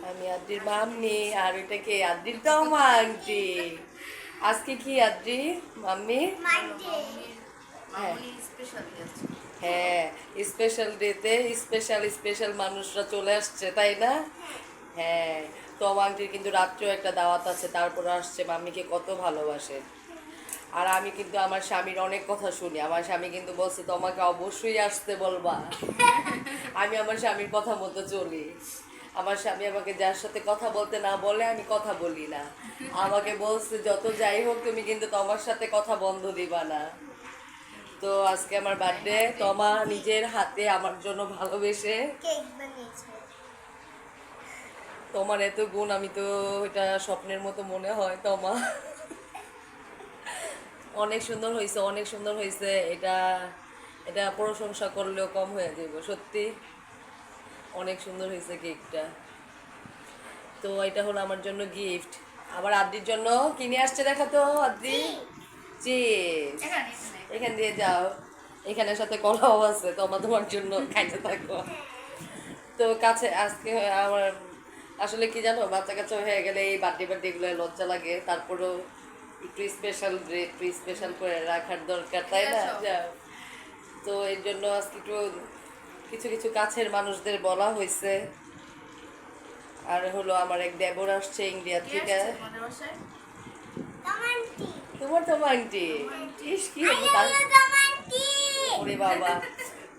আমি আদ্রির মাম্মি, আর ওইটাকে আদ্রির তমা আন্টি। আজকে কি আদ্রি মাম্মি? হ্যাঁ হ্যাঁ, স্পেশাল ডেতে স্পেশাল স্পেশাল মানুষরা চলে আসছে, তাই না? হ্যাঁ, তমা আন্টির কিন্তু রাত্রেও একটা দাওয়াত আছে, তারপরে আসছে। মাম্মিকে কত ভালোবাসে। আর আমি কিন্তু আমার স্বামীর অনেক কথা শুনি। আমার স্বামী কিন্তু বলছে তোমাকে অবশ্যই আসতে বলবা। আমি আমার স্বামীর কথা মতো চলি। আমার স্বামী আমাকে যার সাথে কথা বলতে না বলে আমি কথা বলি না। আমাকে বলছে যত যাই হোক তুমি কিন্তু তোমার সাথে কথা বন্ধ দিবা না। তো আজকে আমার বার্থডে, তোমা নিজের হাতে আমার জন্য ভালোবেসে কেক বানিয়েছে। তোমার এত গুণ, আমি তো এটা স্বপ্নের মতো মনে হয়। তোমা অনেক সুন্দর হয়েছে, অনেক সুন্দর হয়েছে। এটা এটা প্রশংসা করলেও কম হয়ে যাবে, সত্যি অনেক সুন্দর হয়েছে কেকটা। তো এটা হলো আমার জন্য গিফট। আবার আদ্রির জন্য কিনে আসছে, দেখা তো আদ্রি চিজ। এখান দিয়ে যাও, এখানের সাথে কলাও আছে, তোমার জন্য খাইতে থাকো। তো কাছে আজকে আমার আসলে কি জানো, বাচ্চা কাচ্চা হয়ে গেলে এই বার্থডেগুলো লজ্জা লাগে। তারপরেও একটু স্পেশাল একটু স্পেশাল করে রাখার দরকার, তাই না? তো এর জন্য আজকে একটু কিছু কিছু কাছের মানুষদের বলা হয়েছে। আর হলো আমার এক দেবর আসছে ইন্ডিয়া থেকে। তোমার তো আন্টি, ইস কি ওরে বাবা,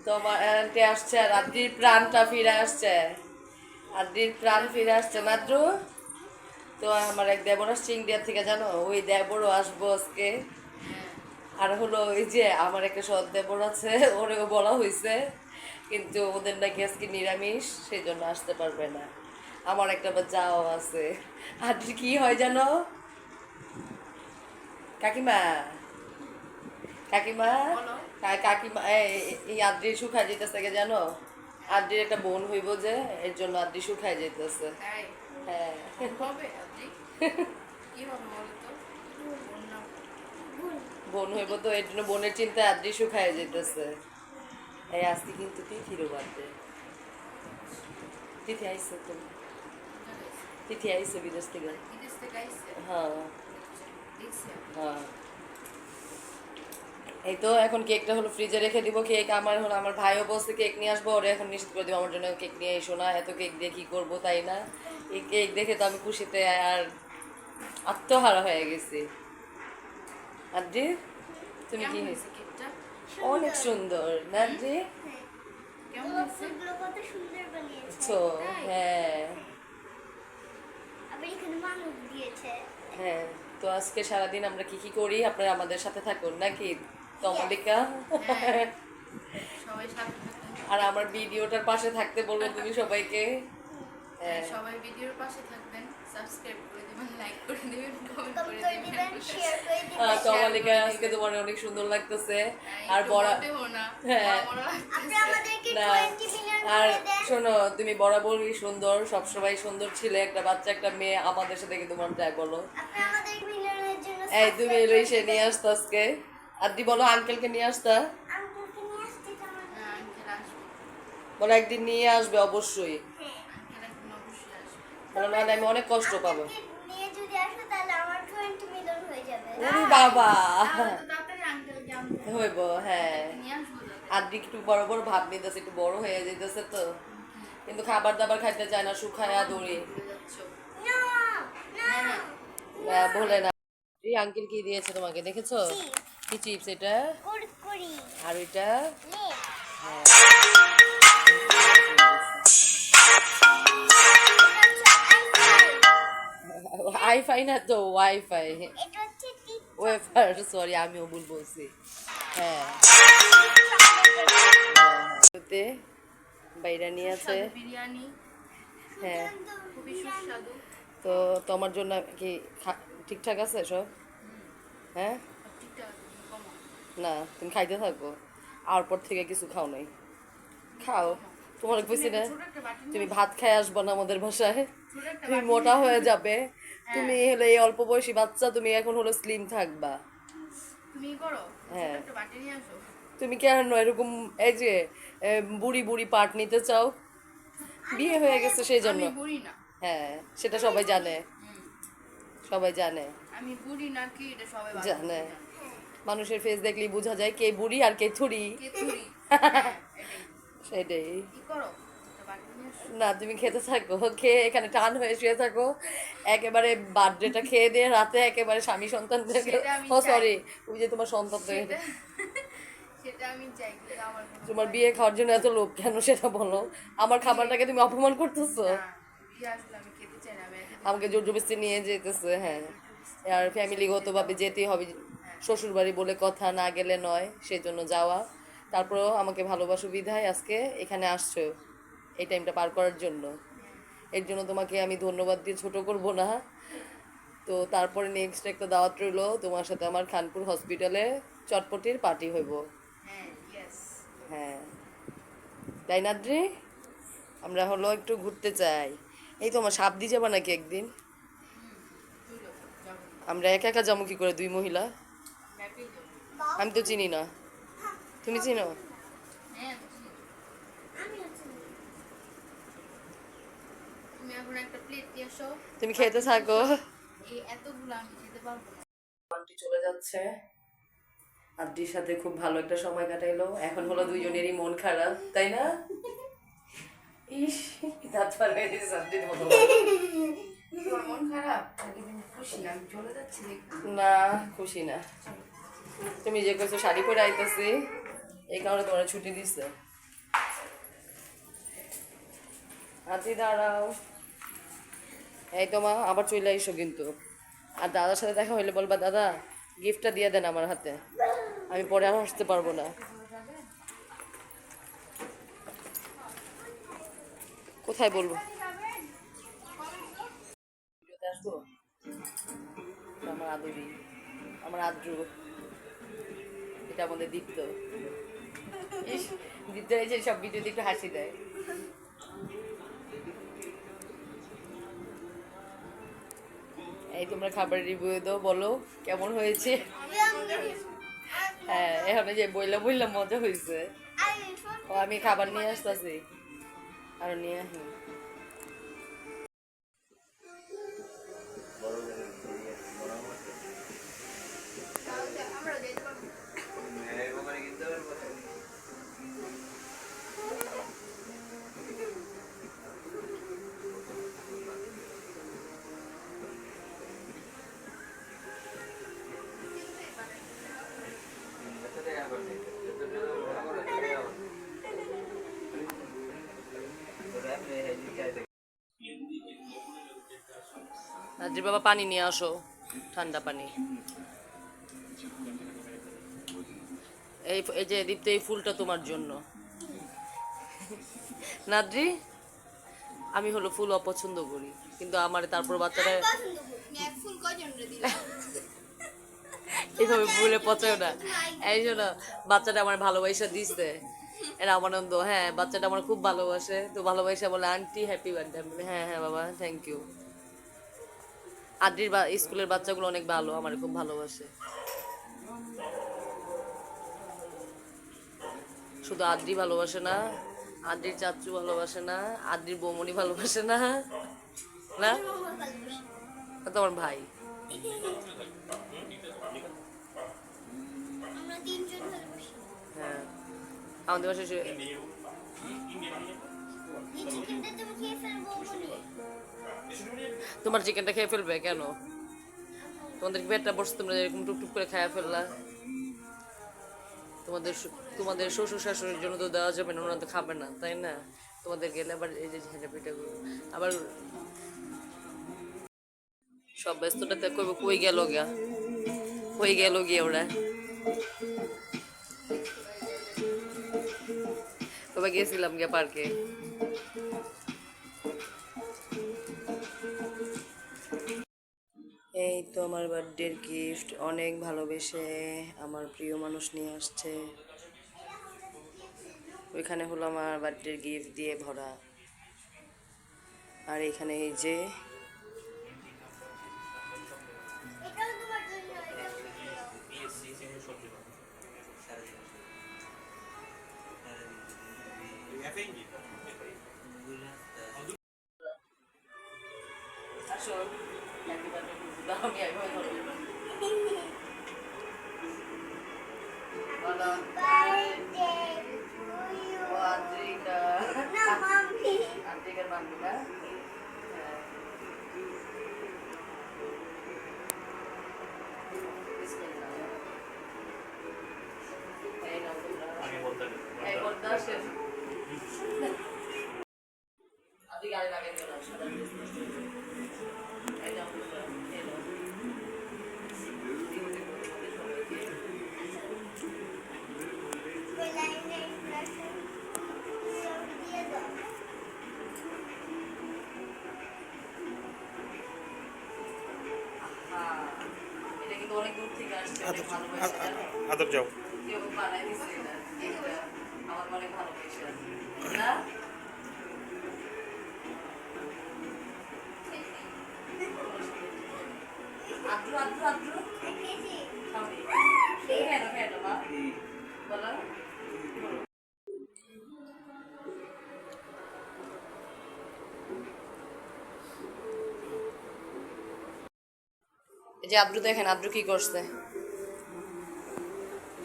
তোমার আন্টি আসছে। আর আদ্রির প্রাণটা ফিরে আসছে, আদ্রির প্রাণ ফিরে আসছে মাত্র। তো আমার এক দেবর আসছে ইন্ডিয়া থেকে, জানো? ওই দেবরও আসবো আজকে। আর হলো ওই যে আমার একটা সৎ দেবর আছে, ওরেও বলা হয়েছে, কিন্তু ওদের নাকি আজকে নিরামিষ, সেই জন্য আসতে পারবে না। আমার একটা যাও আছে। আর কি হয় জানো কাকিমা, কাকিমা কাকিমা এই আদ্রি শুকায় যেতেছে, জানো? আদ্রির একটা বোন হইব যে, এর জন্য আদ্রি শুকায় যেতেছে। হ্যাঁ বোন হইব তো, এর জন্য বোনের চিন্তায় আদ্রি শুকায় যেতেছে। এই আজকে কিন্তু তিথিরও বার্থডে। তিথি আইসে তো, তিথি আইসে বিদেশ থেকে। হ্যাঁ হ্যাঁ, এই তো এখন কেকটা হলো ফ্রিজে রেখে দিব। কেক আমার হলো, আমার ভাইও বলছে কেক নিয়ে আসবো, ওরা এখন নিশ্চিত করে দিব আমার জন্য কেক নিয়ে এসো না, এত কেক দিয়ে কী করবো, তাই না? এই কেক দেখে তো আমি খুশিতে আর আত্মহারা হয়ে গেছি। আদ্রি তুমি কি হয়েছে? অনেক সুন্দর না আদ্রি? কত সুন্দর বানিয়েছে। তো হ্যাঁ আবার এখানে মানুষ দিয়েছে। হ্যাঁ, তো আজকে সারাদিন আমরা কি কি করি আপনারা আমাদের সাথে থাকুন নাকি তমলিকা? আর আমার ভিডিওটার পাশে থাকতে বলবো তুমি সবাইকে। হ্যাঁ, সবাই ভিডিওর পাশে থাকবেন, সাবস্ক্রাইব করে দিবেন, লাইক করে দিবেন, কমেন্ট করে করে দিবেন, দিবেন, শেয়ার করে দিবেন। তমলিকা আজকে তোমার অনেক সুন্দর লাগতেছে। আর বড়া হ্যাঁ আপনি আমাদেরকে না, 20 মিলিয়ন আর করে দেন। শোনো, তুমি বরাবরই সুন্দর, সবসময় সুন্দর ছিলে। একটা বাচ্চা একটা মেয়ে আমাদের সাথে কিন্তু মন চায় বলো। আপনি আমাদের মিলিয়নের জন্য এই তুমি subscribe এলো করে এসে দিবেন। নিয়ে আসতো আজকে। আদি বলো আঙ্কেলকে নিয়ে আসতা, আঙ্কেলকে নিয়ে আসতে কেমন? বলো একদিন নিয়ে আসবে অবশ্যই, হ্যাঁ। বলো নাহলে আমি অনেক কষ্ট পাবো। আঙ্কেলকে নিয়ে যদি আসো তাহলে আমার 20 মিলিয়ন হয়ে যাবে। ওরে বাবা আঙ্কেল হইব, হ্যাঁ। নিয়ে আসবো আদি একটু বড় বড় ভাব নিতেছে, একটু বড় হয়ে যেতেছে তো, কিন্তু খাবার দাবার খাইতে চায় না, শুকায়া দৌড়ি না, না। বলে না। এই আঙ্কেল কি দিয়েছে তোমাকে দেখেছো? কি চিপস এটা? কুরকুরি। আর ওইটা লেস। হ্যাঁ, আইফাই না তো ওয়াইফাই, এটা হচ্ছে ওয়েফার, সরি আমিও ভুল বলছি। হ্যাঁ তে বাইরা নিয়ে আছে। বিরিয়ানি হ্যাঁ, খুবই সুস্বাদু। তো তোমার জন্য কি ঠিকঠাক আছে সব? হ্যাঁ ঠিকঠাক কমা না, তুমি খাইতে থাকো, আর পর থেকে কিছু খাও নাই, খাও। তোমার কইছি না ছোট একটা বাটি তুমি ভাত খাই আসবো না আমাদের বাসায়, ছোট একটা তুমি বাটি মোটা হয়ে যাবে। তুমি হলে এই অল্প বয়সী বাচ্চা, তুমি এখন হলো স্লিম থাকবা। তুমি করো, ছোট হ্যাঁ একটা বাটি নিয়ে আসো। তুমি কেন এরকম এই যে বুড়ি বুড়ি পার্ট নিতে চাও? বিয়ে হয়ে গেছে সেই জন্য। আমি বুড়ি না। হ্যাঁ, সেটা সবাই জানে, হুম, সবাই জানে। আমি বুড়ি নাকি এটা সবাই ভালো জানে। করে জানে। মানুষের ফেস দেখলেই বোঝা যায় কে বুড়ি আর কে থুড়ি। কে তুই? হ্যাঁ, এটাই। সেটাই। কি করো? একটা বাটি নিয়ে আসো। না, তুমি খেতে থাকো, খেয়ে এখানে টান হয়ে শুয়ে থাকো, একেবারে বার্থডেটা খেয়ে দিয়ে রাতে একেবারে স্বামী সন্তানদেরকে। সেটা আমি ও চাই। সরি, ওই যে তোমার সন্তান তো সেটা সেটা আমি চাই, কিন্তু আমার কোনো তোমার উপায় বিয়ে নেই। খাওয়ার জন্য এত লোভ কেন সেটা বলো। আমার খাবারটাকে তুমি অপমান করতেছো। না, বিয়ে আসলে আমি খেতে চাই না, আমি এতদিন আমাকে জোর জবরদস্তি নিয়ে যেতেছে, হ্যাঁ। আর ফ্যামিলিগতভাবে যেতেই হবে, শ্বশুর বাড়ি বলে কথা, না গেলে নয়, সেজন্য যাওয়া। তারপরেও আমাকে ভালোবাসো বিধায় আজকে এখানে আসছো এই টাইমটা পার করার জন্য। এর জন্য তোমাকে আমি ধন্যবাদ দিয়ে ছোট করব না। তো তারপরে নেক্সট একটা দাওয়াত রইলো, তোমার সাথে আমার খানপুর হসপিটালে চটপটির পার্টি হইব। হ্যাঁ, ইয়েস। হ্যাঁ, তাই না দ্রি? আমরা হলো একটু ঘুরতে চাই। এই তোমার সাপ দিয়ে যাবা নাকি একদিন? তুই যাবো। আমরা একা একা যাবো কি করে, দুই মহিলা? ম্যাপেই যাবো। আমি তো চিনি না, তুমি চিনো? হ্যাঁ, বুঝি। আমি হচ্ছি না। তুমি এখন একটা প্লেট দিয়ে আসো। তুমি খেতে থাকো। এই এতগুলো আমি খেতে পারবো না। আন্টি চলে যাচ্ছে, আন্টির সাথে খুব ভালো একটা সময় কাটাইলো। এখন হলো দুইজনেরই মন খারাপ, তাই না? ইস, দাঁত ফাল হয়ে গেছে আন্টির মতো। তোমার মন খারাপ নাকি তুমি খুশি আমি চলে যাচ্ছি দেখতে? না, খুশি না। তুমি যে কইছো শাড়ি পরে আইতাছি, এই কারণে তোমার ছুটি দিচ্ছে। আন্টি দাঁড়াও। এই তোমা আবার চলে আইসো কিন্তু। আর দাদার সাথে দেখা হইলে বলবা, দাদা গিফটটা দিয়ে দেন আমার হাতে, আমি পরে আর আসতে পারবো না। কোথায় বলবো? ভিডিওতে আসবো? আমার আদুরি, আমার আদ্রু, এটা আমাদের দীপ্ত। ইস, দীপ্ত এই যে সব ভিডিওতে একটু হাসি দেয়। এই তোমরা খাবার রিভিউ দাও, বলো কেমন হয়েছে। হ্যাঁ, এখন এই যে বইলা বইলা মজা হয়েছে। ও আমি খাবার নিয়ে আসতেছি, আর নিয়ে আসি। আমরা যেতে পারবো। রাত্রি বাবা পানি নিয়ে আসো, ঠান্ডা পানি। এই এই যে দীপ্ত, এই ফুলটা তোমার জন্য। নাদ্রি, আমি হলো ফুল অপছন্দ করি, কিন্তু আমার তারপর বাচ্চাটা এক ফুল কয়জন রে দিলা? এইভাবে ফুলে পচাও না। এই জন্য বাচ্চাটা আমার ভালোবাসা দিচ্ছে, এরা আমার আনন্দ। হ্যাঁ, বাচ্চাটা আমার খুব ভালোবাসে, তো ভালোবাসা বলে আন্টি হ্যাপি বার্থডে। আমি বলি হ্যাঁ হ্যাঁ বাবা, থ্যাংক ইউ। আদ্রির স্কুলের বাচ্চাগুলো অনেক ভালো, আমার খুব ভালোবাসে। শুধু আদ্রি ভালোবাসে না, আদ্রির চাচু ভালোবাসে না, আদ্রির বৌমনি ভালোবাসে না, না ও তো আমার ভাই। আমরা তিনজন ভালোবাসি। হ্যাঁ, আমাদের বাসায় এই চিকেনটা তুমি খেয়ে ফেলবো বলি। তোমার চিকেনটা খেয়ে ফেলবে কেন? তোমাদের পেটটা বসে, তোমরা এরকম টুকটুক করে খায়া ফেললা। তোমাদের শ্বশুর শাশুড়ির জন্য তো দেওয়া যাবে না, ওরা তো খাবে না, তাই না? তোমাদের গেলে আবার এই যে ঝেঁটে পিঠাগুলো আবার সব ব্যস্তটাতে কইব কই গেল গিয়া, কই গেল গিয়া ওরা। তবে গেছিলাম গিয়া পার্কে। এই তো আমার বার্থডের গিফট, অনেক ভালোবেসে আমার প্রিয় মানুষ নিয়ে আসছে। ওইখানে হলো আমার বার্থডের গিফট দিয়ে ভরা। আর এখানে এই যে এটাও তোমার জন্য, এটাও তোমার জন্য। আসো হ্যাপি বার্থডে টু দাও আমি একবার ধরো বলো Birthday to you. ও আদ্রিকা No, mommy. আদ্রিকার মাম্মি না হ্যাঁ বিসমিল্লাহ এই নাও তোমরা এই বলতে আসেন আপনি গাড়ি লাগাই চলে আসেন এই নাও তোমরা এই নাও Well, I made lesson. দিয়ে দাও। হ্যাঁ এটা কিন্তু অনেক দূর থেকে আসছে অনেক ভালোবাসা জানো আদর যাও কেউ বানাই দিছে এটা এটা আমার অনেক ভালোবাসা না আদ্রু আদ্রু আদ্রু দেখেছি। খাবি কেন কেন মা বলো এই যে আদ্রু দেখেন আদ্রু কি করছে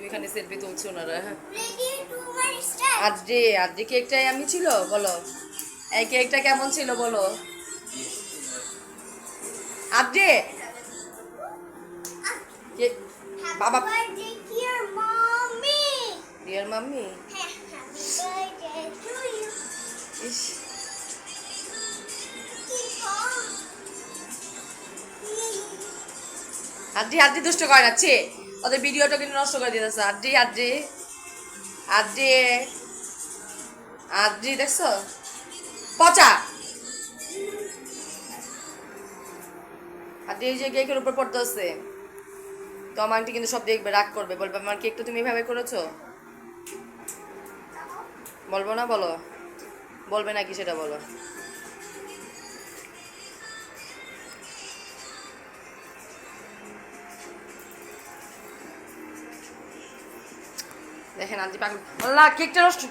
এখানে সেলফি তুলছে ওনারা হ্যাঁ Ready to my start. আদ্রি আদ্রি কেকটাই আমি ছিল বলো এই কেকটা কেমন ছিল বলো আদ্রি কে Happy বাবা birthday, dear mommy. Dear mummy Happy birthday to you. ইস Keep on. আদ্রি আদ্রি দুষ্ট করে যাচ্ছে ওদের ভিডিওটা কিন্তু নষ্ট করে দিতেছে আদ্রি আদ্রি আদ্রি আদ্রি দেখছো পচা আদ্রি এই যে কেকের উপর পড়তেছে তো আমার আন্টি কিন্তু সব দেখবে রাগ করবে বলবে আমার কেকটা তুমি এভাবে করেছো বলবো না বলো বলবে নাকি সেটা বলো দেখেন আন্টি পাগল আল্লাহ কেকটা নষ্ট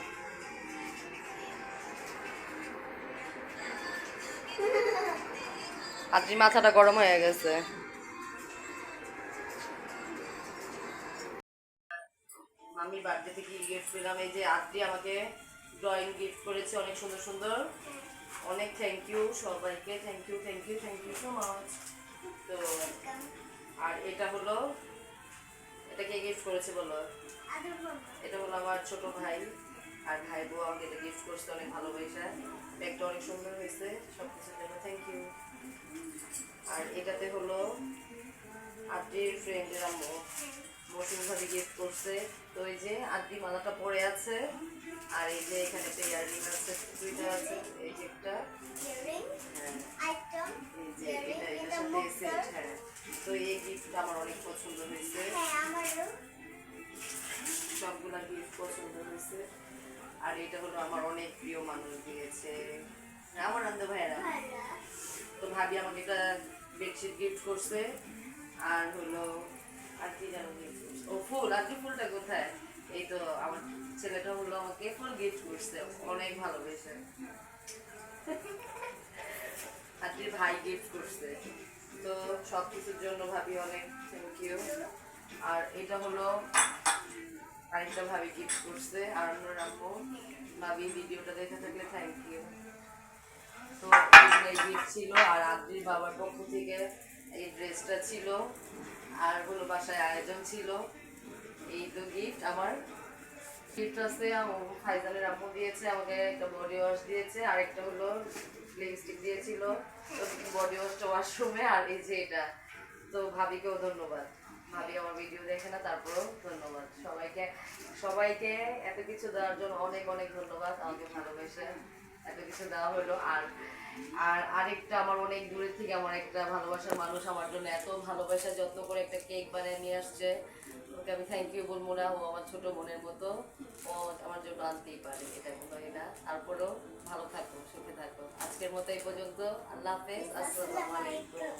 আন্টির মাথাটা গরম হয়ে গেছে মামির বার্থডেতে কি গিফট পেলাম এই যে আন্টি আমাকে ড্রয়িং গিফট করেছে অনেক সুন্দর সুন্দর অনেক থ্যাংক ইউ সবাইকে থ্যাংক ইউ সো মাচ তো আর এটা হলো এটা কে গিফট করেছে বলো Other one. এটা হলো আমার ছোট ভাই আর ভাই বউ আমাকে এটা গিফট করছে অনেক ভালোবাসা ব্যাগটা অনেক সুন্দর হয়েছে সব কিছুর জন্য থ্যাংক ইউ আর এটাতে হলো আদ্রির ফ্রেন্ডের আম্মু মৌসুমি ভাবি গিফট করছে তো এই যে আদ্রি মালাটা পরে আছে আর এই যে এখানে একটা ইয়াররিং আছে দুইটা আছে এই যে একটা Earring. হ্যাঁ Item. এই যে Earring. এটা এটা এটার সাথে মুক্তার। সেট হ্যাঁ তো এই গিফটটা আমার অনেক পছন্দ হয়েছে হ্যাঁ, আমারও। সবগুলা গিফট পছন্দ হয়েছে আর এটা হলো আমার অনেক প্রিয় মানুষ দিয়েছে আমার আনন্দ ভাইয়েরা ভালো। তো ভাবি আমাকে একটা বেডশিট গিফট করছে আর হলো আর কি যেন গিফট করছে ও ফুল আর কি ফুলটা কোথায় এই তো আমার ছেলেটা হলো আমাকে ফুল গিফট করছে অনেক ভালোবেসে আজকে ভাই গিফট করছে তো সব কিছুর জন্য ভাবি অনেক থ্যাংক ইউ আর এটা হলো আরেকটা ভাবি গিফট করছে আর অন্য রাখবো ভাবি ভিডিওটা দেখে থাকলে থ্যাংক ইউ তো এই গিফট ছিল আর আদ্রির বাবার পক্ষ থেকে এই ড্রেসটা ছিল আর হলো বাসায় আয়োজন ছিল এই তো গিফট আমার গিফট আছে ফাইজানের আম্মু দিয়েছে আমাকে একটা বডি ওয়াশ দিয়েছে আর একটা হলো লিপস্টিক দিয়েছিল তো বডি ওয়াশটা ওয়াশরুমে আর এই যে এটা তো ভাবিকেও ধন্যবাদ ভাবি আমার ভিডিও দেখে না তারপরেও ধন্যবাদ সবাইকে এত কিছু দেওয়ার জন্য অনেক অনেক ধন্যবাদ আমাকে ভালোবেসে এত কিছু দেওয়া হলো আর আরেকটা আমার অনেক দূরের থেকে আমার একটা ভালোবাসার মানুষ আমার জন্য এত ভালোবাসা যত্ন করে একটা কেক বানিয়ে নিয়ে আসছে ওকে আমি থ্যাংক ইউ বলবো না ও আমার ছোট বোনের মতো ও আমার জন্য আনতেই পারে এটা কোনোই না তারপরেও ভালো থাকো সুখে থাকো আজকের মতো এই পর্যন্ত আল্লাহ হাফেজ আসসালামু আলাইকুম